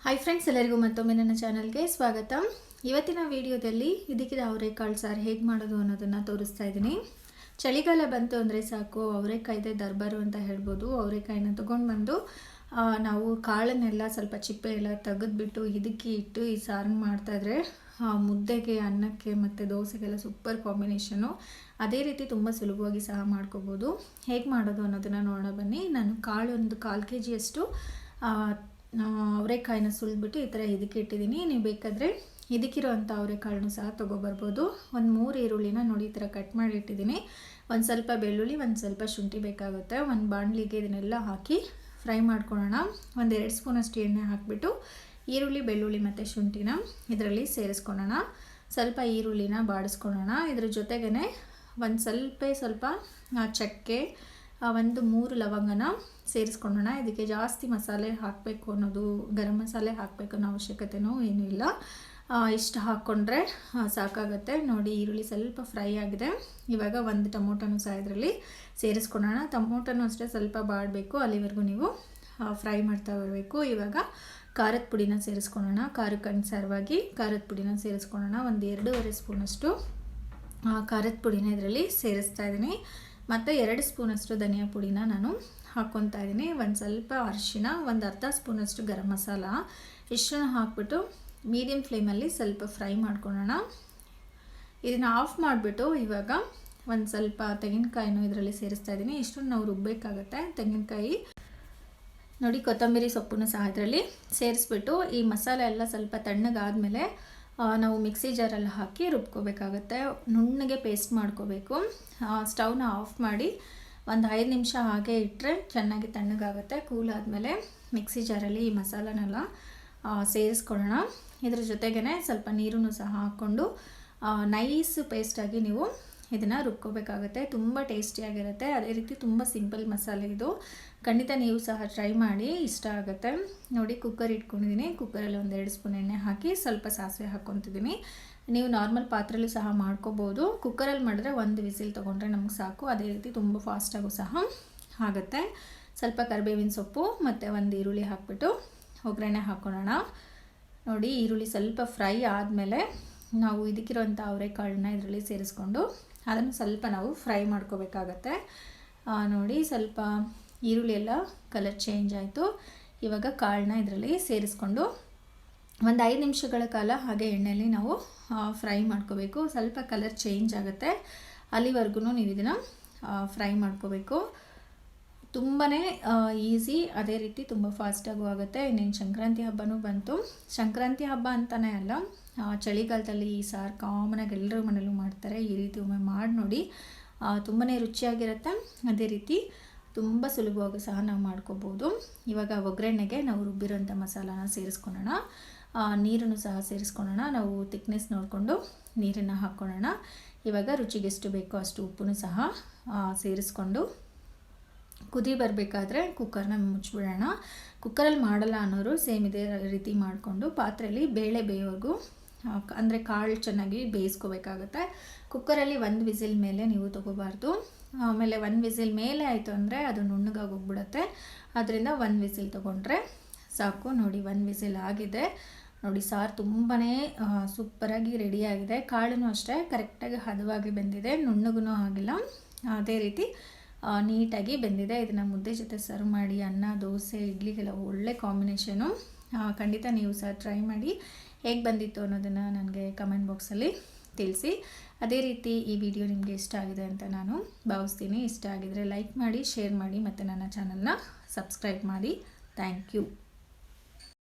Hi friends, ಎಲ್ಲರಿಗೂ ಮತ್ತೊಮ್ಮೆ ನನ್ನ ಚಾನಲ್ಗೆ ಸ್ವಾಗತ. ಇವತ್ತಿನ ವಿಡಿಯೋದಲ್ಲಿ ಇದಕ್ಕಿದ ಅವರೆಕಾಳು ಸಾರು ಹೇಗೆ ಮಾಡೋದು ಅನ್ನೋದನ್ನು ತೋರಿಸ್ತಾ ಇದ್ದೀನಿ. ಚಳಿಗಾಲ ಬಂತು ಅಂದರೆ ಸಾಕು, ಅವರೆಕಾಯ್ದೆ ದರ್ಬಾರು ಅಂತ ಹೇಳ್ಬೋದು. ಅವರೆಕಾಯಿನ ತೊಗೊಂಡು ಬಂದು ನಾವು ಕಾಳನ್ನೆಲ್ಲ ಸ್ವಲ್ಪ ಚಿಪ್ಪೆ ಎಲ್ಲ ತೆಗೆದುಬಿಟ್ಟು ಇದಕ್ಕೆ ಇಟ್ಟು ಈ ಸಾರನ್ನ ಮಾಡ್ತಾಯಿದ್ರೆ ಮುದ್ದೆಗೆ, ಅನ್ನಕ್ಕೆ ಮತ್ತು ದೋಸೆಗೆಲ್ಲ ಸೂಪರ್ ಕಾಂಬಿನೇಷನು. ಅದೇ ರೀತಿ ತುಂಬ ಸುಲಭವಾಗಿ ಸಹ ಮಾಡ್ಕೋಬೋದು. ಹೇಗೆ ಮಾಡೋದು ಅನ್ನೋದನ್ನು ನೋಡೋಣ ಬನ್ನಿ. ನಾನು ಕಾಳು ಒಂದು 1/4 kg ಅವರೆಕಾಯಿನ ಸುಲಿದ್ಬಿಟ್ಟು ಈ ಥರ ಇದಕ್ಕೆ ಇಟ್ಟಿದ್ದೀನಿ. ನೀವು ಬೇಕಾದರೆ ಇದಕ್ಕಿರೋವಂಥ ಅವರೆಕಾಳನ್ನು ಸಹ ತೊಗೊಬರ್ಬೋದು. ಒಂದು 3 ಈರುಳ್ಳಿನ ನೋಡಿ ಈ ಥರ ಕಟ್ ಮಾಡಿ ಇಟ್ಟಿದ್ದೀನಿ. ಒಂದು ಸ್ವಲ್ಪ ಬೆಳ್ಳುಳ್ಳಿ, ಒಂದು ಸ್ವಲ್ಪ ಶುಂಠಿ ಬೇಕಾಗುತ್ತೆ. ಒಂದು ಬಾಣಲಿಗೆ ಇದನ್ನೆಲ್ಲ ಹಾಕಿ ಫ್ರೈ ಮಾಡ್ಕೊಳ್ಳೋಣ. ಒಂದು 2 ಸ್ಪೂನಷ್ಟು ಎಣ್ಣೆ ಹಾಕಿಬಿಟ್ಟು ಈರುಳ್ಳಿ, ಬೆಳ್ಳುಳ್ಳಿ ಮತ್ತು ಶುಂಠಿನ ಇದರಲ್ಲಿ ಸೇರಿಸ್ಕೊಳ್ಳೋಣ. ಸ್ವಲ್ಪ ಈರುಳ್ಳಿನ ಬಾಡಿಸ್ಕೊಳ್ಳೋಣ. ಇದ್ರ ಜೊತೆಗೇ ಒಂದು ಸ್ವಲ್ಪ ಚಕ್ಕೆ, ಒಂದು 3 ಲವಂಗನ ಸೇರಿಸ್ಕೊಳ್ಳೋಣ. ಇದಕ್ಕೆ ಜಾಸ್ತಿ ಮಸಾಲೆ ಹಾಕಬೇಕು ಅನ್ನೋದು, ಗರಂ ಮಸಾಲೆ ಹಾಕಬೇಕು ಅನ್ನೋ ಅವಶ್ಯಕತೆಯೂ ಏನೂ ಇಲ್ಲ. ಇಷ್ಟು ಹಾಕ್ಕೊಂಡ್ರೆ ಸಾಕಾಗುತ್ತೆ. ನೋಡಿ, ಈರುಳ್ಳಿ ಸ್ವಲ್ಪ ಫ್ರೈ ಆಗಿದೆ. ಇವಾಗ ಒಂದು ಟೊಮೊಟೊನೂ ಸಹ ಇದರಲ್ಲಿ ಸೇರಿಸ್ಕೊಳ್ಳೋಣ. ಟೊಮೊಟೊನೂ ಅಷ್ಟೇ ಸ್ವಲ್ಪ ಬಾಡಬೇಕು, ಅಲ್ಲಿವರೆಗೂ ನೀವು ಫ್ರೈ ಮಾಡ್ತಾ ಬರಬೇಕು. ಇವಾಗ ಖಾರದ ಪುಡಿನ ಸೇರಿಸ್ಕೊಳ್ಳೋಣ. ಖಾರಕ್ಕೆ ಅನುಸಾರವಾಗಿ ಖಾರದ ಪುಡಿನ ಸೇರಿಸ್ಕೊಳ್ಳೋಣ. ಒಂದು 2.5 ಸ್ಪೂನಷ್ಟು ಖಾರದ ಪುಡಿನ ಇದರಲ್ಲಿ ಸೇರಿಸ್ತಾ ಇದ್ದೀನಿ. ಮತ್ತು 2 ಸ್ಪೂನಷ್ಟು ಧನಿಯಾ ಪುಡಿನ ನಾನು ಹಾಕ್ಕೊತಾ ಇದ್ದೀನಿ. ಒಂದು ಸ್ವಲ್ಪ ಅರಿಶಿಣ, ಒಂದು ಅರ್ಧ ಸ್ಪೂನಷ್ಟು ಗರಂ ಮಸಾಲ, ಇಷ್ಟನ್ನು ಹಾಕ್ಬಿಟ್ಟು ಮೀಡಿಯಮ್ ಫ್ಲೇಮಲ್ಲಿ ಸ್ವಲ್ಪ ಫ್ರೈ ಮಾಡ್ಕೊಳ್ಳೋಣ. ಇದನ್ನು ಆಫ್ ಮಾಡಿಬಿಟ್ಟು ಇವಾಗ ಒಂದು ಸ್ವಲ್ಪ ತೆಂಗಿನಕಾಯಿನೂ ಇದರಲ್ಲಿ ಸೇರಿಸ್ತಾ ಇದ್ದೀನಿ. ಇಷ್ಟನ್ನು ನಾವು ರುಬ್ಬಬೇಕಾಗತ್ತೆ. ತೆಂಗಿನಕಾಯಿ ನೋಡಿ, ಕೊತ್ತಂಬರಿ ಸೊಪ್ಪನ್ನು ಸಹ ಇದರಲ್ಲಿ ಸೇರಿಸ್ಬಿಟ್ಟು ಈ ಮಸಾಲೆ ಎಲ್ಲ ಸ್ವಲ್ಪ ತಣ್ಣಗಾದಮೇಲೆ ನಾವು ಮಿಕ್ಸಿ ಜಾರಲ್ಲಿ ಹಾಕಿ ರುಬ್ಕೋಬೇಕಾಗತ್ತೆ. ನುಣ್ಣಗೆ ಪೇಸ್ಟ್ ಮಾಡ್ಕೋಬೇಕು. ಸ್ಟವ್ನ ಆಫ್ ಮಾಡಿ ಒಂದು 5 ನಿಮಿಷ ಹಾಗೆ ಇಟ್ಟರೆ ಚೆನ್ನಾಗಿ ತಣ್ಣಗಾಗುತ್ತೆ. ಕೂಲ್ ಆದಮೇಲೆ ಮಿಕ್ಸಿ ಜಾರಲ್ಲಿ ಈ ಮಸಾಲನೆಲ್ಲ ಸೇರಿಸ್ಕೊಳ್ಳೋಣ. ಇದ್ರ ಜೊತೆಗೇ ಸ್ವಲ್ಪ ನೀರನ್ನು ಸಹ ಹಾಕ್ಕೊಂಡು ನೈಸ್ ಪೇಸ್ಟಾಗಿ ನೀವು ಇದನ್ನು ರುಬ್ಕೋಬೇಕಾಗತ್ತೆ. ತುಂಬ ಟೇಸ್ಟಿಯಾಗಿರುತ್ತೆ. ಅದೇ ರೀತಿ ತುಂಬ ಸಿಂಪಲ್ ಮಸಾಲೆ ಇದು. ಖಂಡಿತ ನೀವು ಸಹ ಟ್ರೈ ಮಾಡಿ, ಇಷ್ಟ ಆಗುತ್ತೆ. ನೋಡಿ, ಕುಕ್ಕರ್ ಇಟ್ಕೊಂಡಿದ್ದೀನಿ. ಕುಕ್ಕರಲ್ಲಿ ಒಂದು 2 ಸ್ಪೂನ್ ಎಣ್ಣೆ ಹಾಕಿ ಸ್ವಲ್ಪ ಸಾಸಿವೆ ಹಾಕ್ಕೊತಿದ್ದೀನಿ. ನೀವು ನಾರ್ಮಲ್ ಪಾತ್ರೆಯಲ್ಲೂ ಸಹ ಮಾಡ್ಕೋಬೋದು. ಕುಕ್ಕರಲ್ಲಿ ಮಾಡಿದ್ರೆ 1 ವಿಸಿಲ್ ತೊಗೊಂಡ್ರೆ ನಮಗೆ ಸಾಕು. ಅದೇ ರೀತಿ ತುಂಬ ಫಾಸ್ಟಾಗೂ ಸಹ ಆಗುತ್ತೆ. ಸ್ವಲ್ಪ ಕರಿಬೇವಿನ ಸೊಪ್ಪು ಮತ್ತು ಒಂದು ಈರುಳ್ಳಿ ಹಾಕ್ಬಿಟ್ಟು ಒಗ್ಗರಣೆ ಹಾಕ್ಕೊಳ್ಳೋಣ. ನೋಡಿ, ಈರುಳ್ಳಿ ಸ್ವಲ್ಪ ಫ್ರೈ ಆದಮೇಲೆ ನಾವು ಇದಕ್ಕಿರೋಂಥ ಅವರೆಕಾಳನ್ನ ಇದರಲ್ಲಿ ಸೇರಿಸ್ಕೊಂಡು ಅದನ್ನು ಸ್ವಲ್ಪ ನಾವು ಫ್ರೈ ಮಾಡ್ಕೋಬೇಕಾಗತ್ತೆ. ನೋಡಿ, ಸ್ವಲ್ಪ ಈರುಳ್ಳಿ ಎಲ್ಲ ಕಲರ್ ಚೇಂಜ್ ಆಯಿತು. ಇವಾಗ ಕಾಳನ್ನ ಇದರಲ್ಲಿ ಸೇರಿಸ್ಕೊಂಡು ಒಂದು 5 ನಿಮಿಷಗಳ ಕಾಲ ಹಾಗೆ ಎಣ್ಣೆಯಲ್ಲಿ ನಾವು ಫ್ರೈ ಮಾಡ್ಕೋಬೇಕು. ಸ್ವಲ್ಪ ಕಲರ್ ಚೇಂಜ್ ಆಗುತ್ತೆ, ಅಲ್ಲಿವರೆಗೂ ನೀವು ಇದನ್ನು ಫ್ರೈ ಮಾಡ್ಕೋಬೇಕು. ತುಂಬಾ ಈಸಿ, ಅದೇ ರೀತಿ ತುಂಬ ಫಾಸ್ಟಾಗೂ ಆಗುತ್ತೆ. ಇನ್ನೇನು ಸಂಕ್ರಾಂತಿ ಹಬ್ಬನೂ ಬಂತು. ಸಂಕ್ರಾಂತಿ ಹಬ್ಬ ಅಂತಲೇ ಅಲ್ಲ, ಚಳಿಗಾಲದಲ್ಲಿ ಈ ಸಾರು ಕಾಮನಾಗಿ ಎಲ್ಲರ ಮನೇಲೂ ಮಾಡ್ತಾರೆ. ಈ ರೀತಿ ಒಮ್ಮೆ ಮಾಡಿ ನೋಡಿ, ತುಂಬಾ ರುಚಿಯಾಗಿರುತ್ತೆ. ಅದೇ ರೀತಿ ತುಂಬ ಸುಲಭವಾಗಿ ಸಹ ನಾವು ಮಾಡ್ಕೋಬೋದು. ಇವಾಗ ಒಗ್ಗರಣೆಗೆ ನಾವು ರುಬ್ಬಿರೋಂಥ ಮಸಾಲಾನ ಸೇರಿಸ್ಕೊಳ್ಳೋಣ. ನೀರನ್ನು ಸಹ ಸೇರಿಸ್ಕೊಳ್ಳೋಣ. ನಾವು ತಿಕ್ನೆಸ್ ನೋಡಿಕೊಂಡು ನೀರನ್ನು ಹಾಕ್ಕೊಳ್ಳೋಣ. ಇವಾಗ ರುಚಿಗೆ ಎಷ್ಟು ಬೇಕೋ ಅಷ್ಟು ಉಪ್ಪನ್ನು ಸಹ ಸೇರಿಸ್ಕೊಂಡು ಕುದಿ ಬರಬೇಕಾದ್ರೆ ಕುಕ್ಕರ್ನ ಮುಚ್ಚಿಬಿಡೋಣ. ಕುಕ್ಕರಲ್ಲಿ ಮಾಡಲ್ಲ ಅನ್ನೋರು ಸೇಮ್ ಇದೇ ರೀತಿ ಮಾಡಿಕೊಂಡು ಪಾತ್ರೆಯಲ್ಲಿ ಬೇಳೆ ಬೇಯೋವರೆಗೂ, ಅಂದರೆ ಕಾಳು ಚೆನ್ನಾಗಿ ಬೇಯಿಸ್ಕೋಬೇಕಾಗತ್ತೆ. ಕುಕ್ಕರಲ್ಲಿ 1 ವಿಸಿಲ್ ಮೇಲೆ ನೀವು ತೊಗೋಬಾರ್ದು. ಆಮೇಲೆ 1 ವಿಸಿಲ್ ಮೇಲೆ ಆಯಿತು ಅಂದರೆ ಅದು ನುಣ್ಣಗಾಗಿ ಹೋಗ್ಬಿಡುತ್ತೆ. ಅದರಿಂದ 1 ವಿಸಿಲ್ ತೊಗೊಂಡ್ರೆ ಸಾಕು. ನೋಡಿ, 1 ವಿಸಿಲ್ ಆಗಿದೆ. ನೋಡಿ, ಸಾರು ತುಂಬಾ ಸೂಪರಾಗಿ ರೆಡಿಯಾಗಿದೆ. ಕಾಳೂ ಅಷ್ಟೇ ಕರೆಕ್ಟಾಗಿ ಹದವಾಗಿ ಬೆಂದಿದೆ, ನುಣ್ಣಗೂ ಆಗಿಲ್ಲ. ಅದೇ ರೀತಿ ನೀಟಾಗಿ ಬೆಂದಿದೆ. ಇದನ್ನು ಮುದ್ದೆ ಜೊತೆ ಸರ್ವ್ ಮಾಡಿ ಅನ್ನ, ದೋಸೆ, ಇಡ್ಲಿಗೆಲ್ಲ ಒಳ್ಳೆ ಕಾಂಬಿನೇಷನು. ಖಂಡಿತ ನೀವು ಸಹ ಟ್ರೈ ಮಾಡಿ. ಹೇಗೆ ಬಂದಿತ್ತು ಅನ್ನೋದನ್ನು ನನಗೆ ಕಮೆಂಟ್ ಬಾಕ್ಸಲ್ಲಿ ತಿಳಿಸಿ. ಅದೇ ರೀತಿ ಈ ವಿಡಿಯೋ ನಿಮಗೆ ಇಷ್ಟ ಆಗಿದೆ ಅಂತ ನಾನು ಭಾವಿಸ್ತೀನಿ. ಇಷ್ಟ ಆಗಿದರೆ ಲೈಕ್ ಮಾಡಿ, ಶೇರ್ ಮಾಡಿ ಮತ್ತು ನನ್ನ ಚಾನಲ್ನ ಸಬ್ಸ್ಕ್ರೈಬ್ ಮಾಡಿ. Thank you.